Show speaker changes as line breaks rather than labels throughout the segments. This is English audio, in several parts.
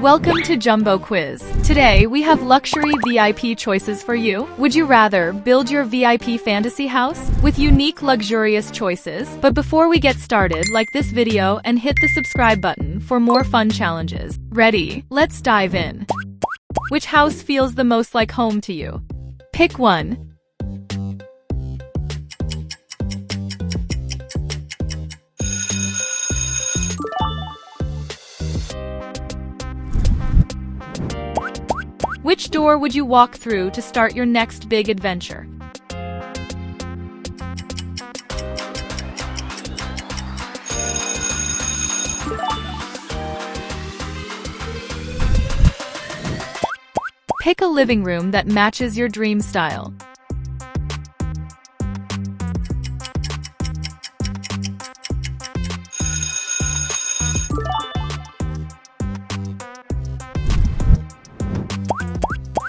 Welcome to Jumbo Quiz. Today, we have luxury VIP choices for you. Would you rather build your VIP fantasy house with unique luxurious choices? But before we get started, like this video and hit the subscribe button for more fun challenges. Ready? Let's dive in. Which house feels the most like home to you? Pick one. Which door would you walk through to start your next big adventure? Pick a living room that matches your dream style.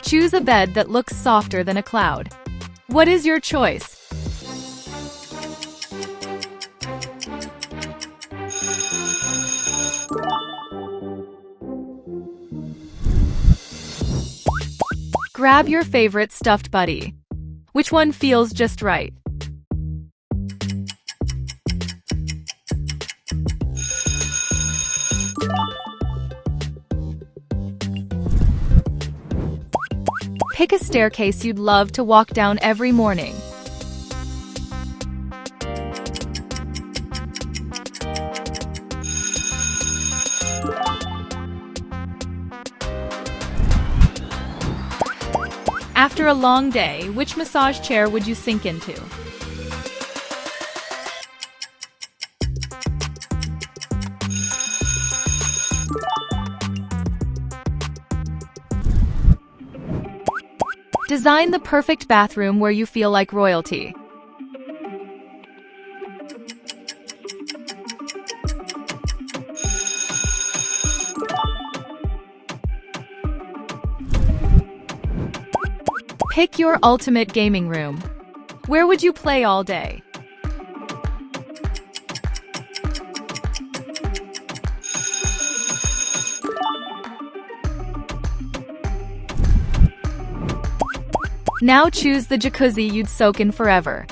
Choose a bed that looks softer than a cloud. What is your choice? Grab your favorite stuffed buddy. Which one feels just right? Pick a staircase you'd love to walk down every morning. After a long day, which massage chair would you sink into? Design the perfect bathroom where you feel like royalty. Pick your ultimate gaming room. Where would you play all day? Now choose the jacuzzi you'd soak in forever.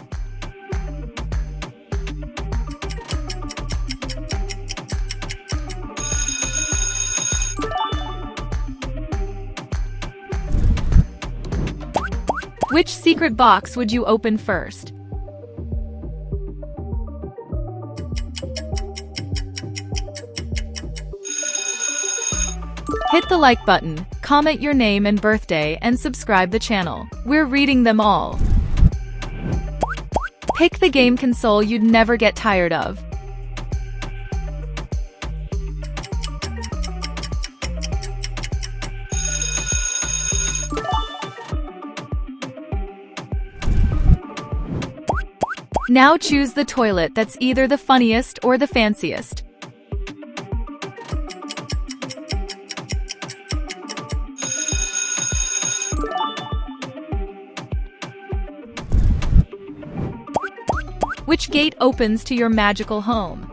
Which secret box would you open first? Hit the like button, comment your name and birthday, and subscribe the channel. We're reading them all. Pick the game console you'd never get tired of. Now choose the toilet that's either the funniest or the fanciest. Which gate opens to your magical home?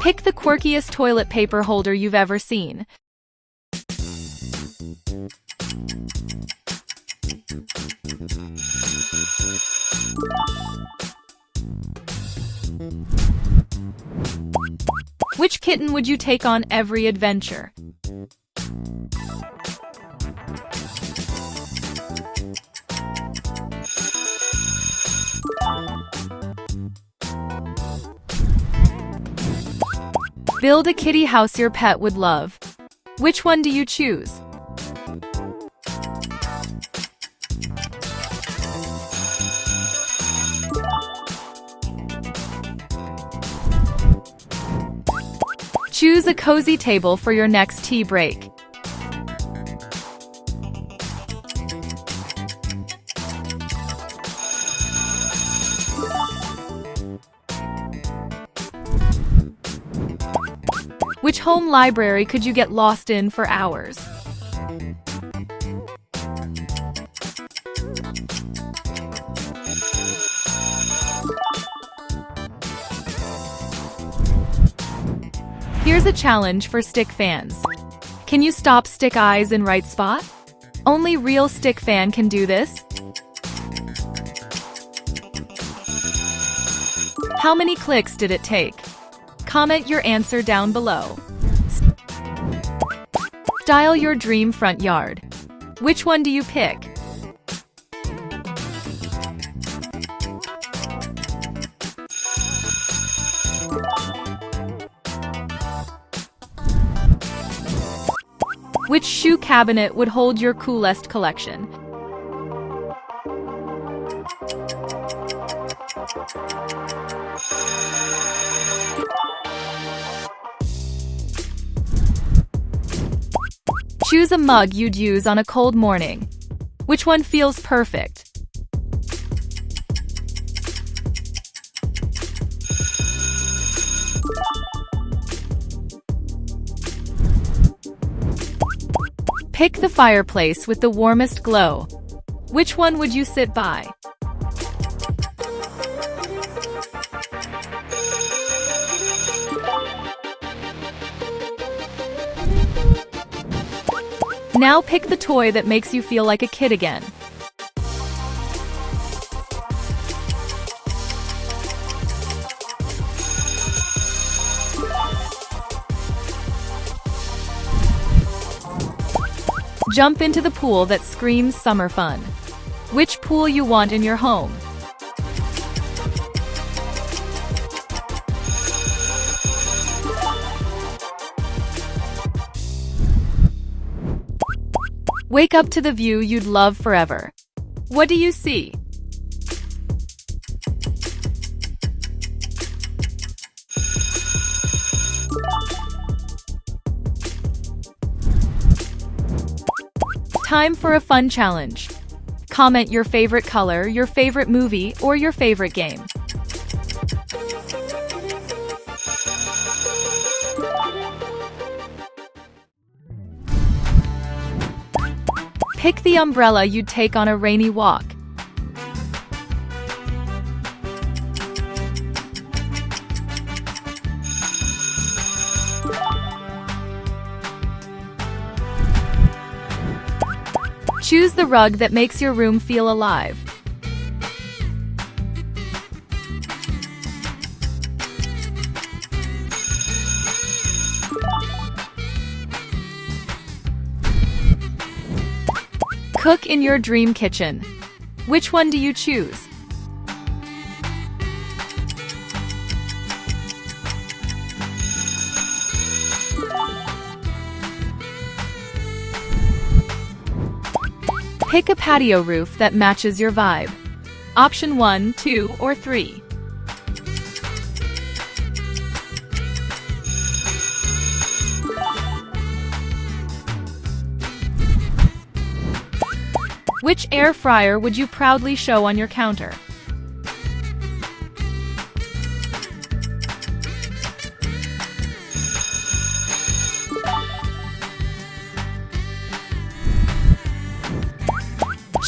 Pick the quirkiest toilet paper holder you've ever seen. Which kitten would you take on every adventure? Build a kitty house your pet would love. Which one do you choose? Choose a cozy table for your next tea break. Which home library could you get lost in for hours? Here's a challenge for stick fans. Can you stop stick eyes in right spot? Only real stick fan can do this. How many clicks did it take? Comment your answer down below. Style your dream front yard. Which one do you pick? Which shoe cabinet would hold your coolest collection? Choose a mug you'd use on a cold morning. Which one feels perfect? Pick the fireplace with the warmest glow. Which one would you sit by? Now pick the toy that makes you feel like a kid again. Jump into the pool that screams summer fun. Which pool you want in your home? Wake up to the view you'd love forever. What do you see? Time for a fun challenge. Comment your favorite color, your favorite movie, or your favorite game. Pick the umbrella you'd take on a rainy walk. Choose the rug that makes your room feel alive. Cook in your dream kitchen. Which one do you choose? Pick a patio roof that matches your vibe. Option 1, 2, or 3. Which air fryer would you proudly show on your counter?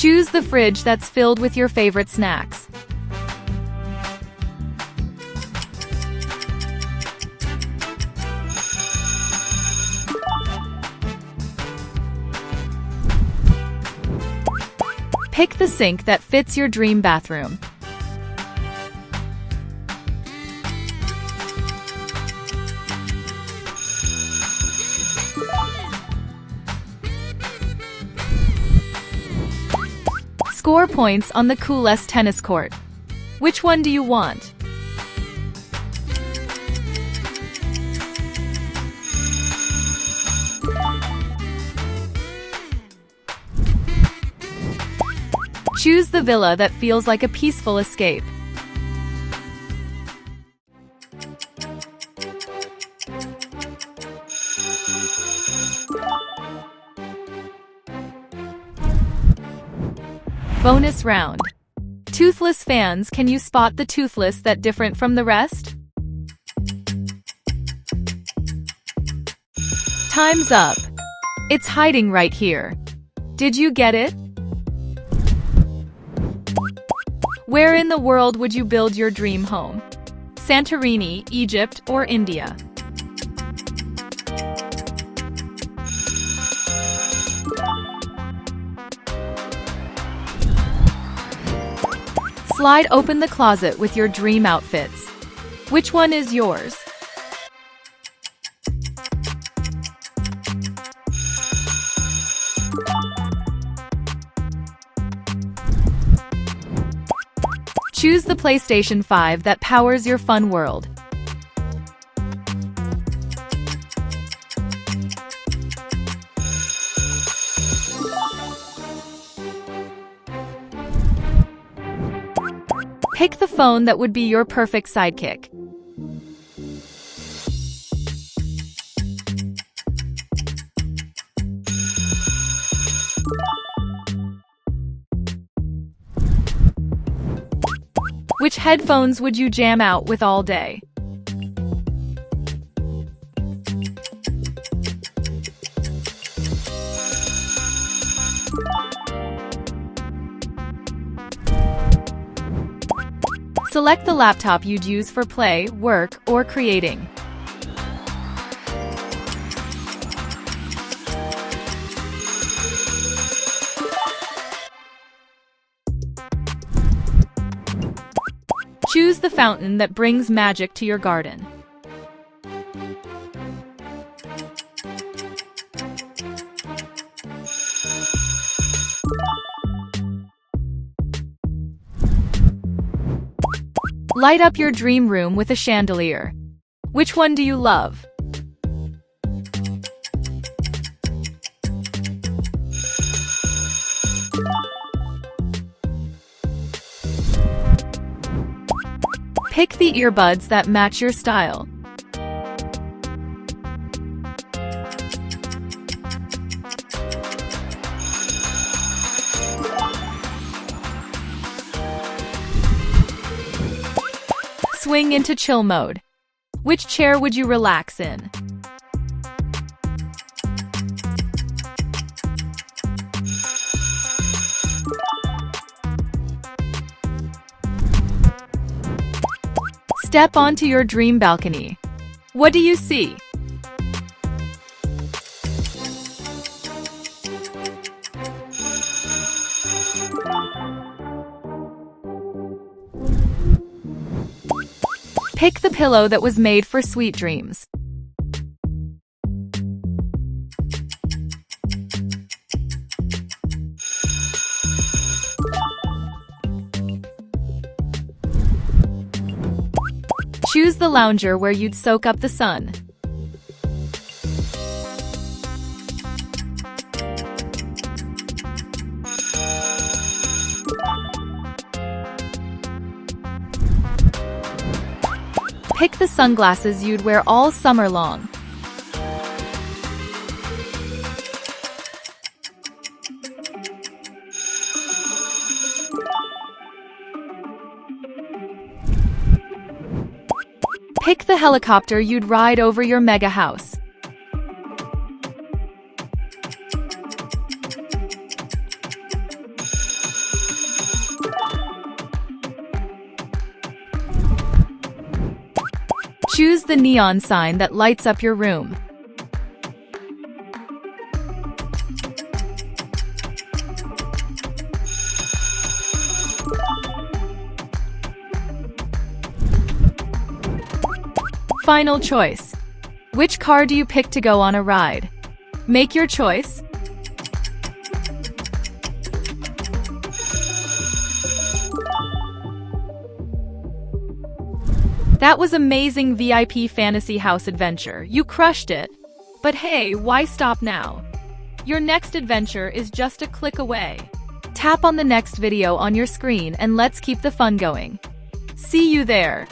Choose the fridge that's filled with your favorite snacks. Pick the sink that fits your dream bathroom. Score points on the coolest tennis court. Which one do you want? Choose the villa that feels like a peaceful escape. Bonus round. Toothless fans, can you spot the toothless that different from the rest? Time's up. It's hiding right here. Did you get it? Where in the world would you build your dream home? Santorini, Egypt, or India? Slide open the closet with your dream outfits. Which one is yours? Choose the PlayStation 5 that powers your fun world. Pick the phone that would be your perfect sidekick. Which headphones would you jam out with all day? Select the laptop you'd use for play, work, or creating. Choose the fountain that brings magic to your garden. Light up your dream room with a chandelier. Which one do you love? Pick the earbuds that match your style. Swing into chill mode. Which chair would you relax in? Step onto your dream balcony. What do you see? Pick the pillow that was made for sweet dreams. Choose the lounger where you'd soak up the sun. Pick the sunglasses you'd wear all summer long. Pick the helicopter you'd ride over your mega house. Choose the neon sign that lights up your room. Final choice. Which car do you pick to go on a ride? Make your choice. That was amazing VIP fantasy house adventure. You crushed it. But hey, why stop now? Your next adventure is just a click away. Tap on the next video on your screen and let's keep the fun going. See you there.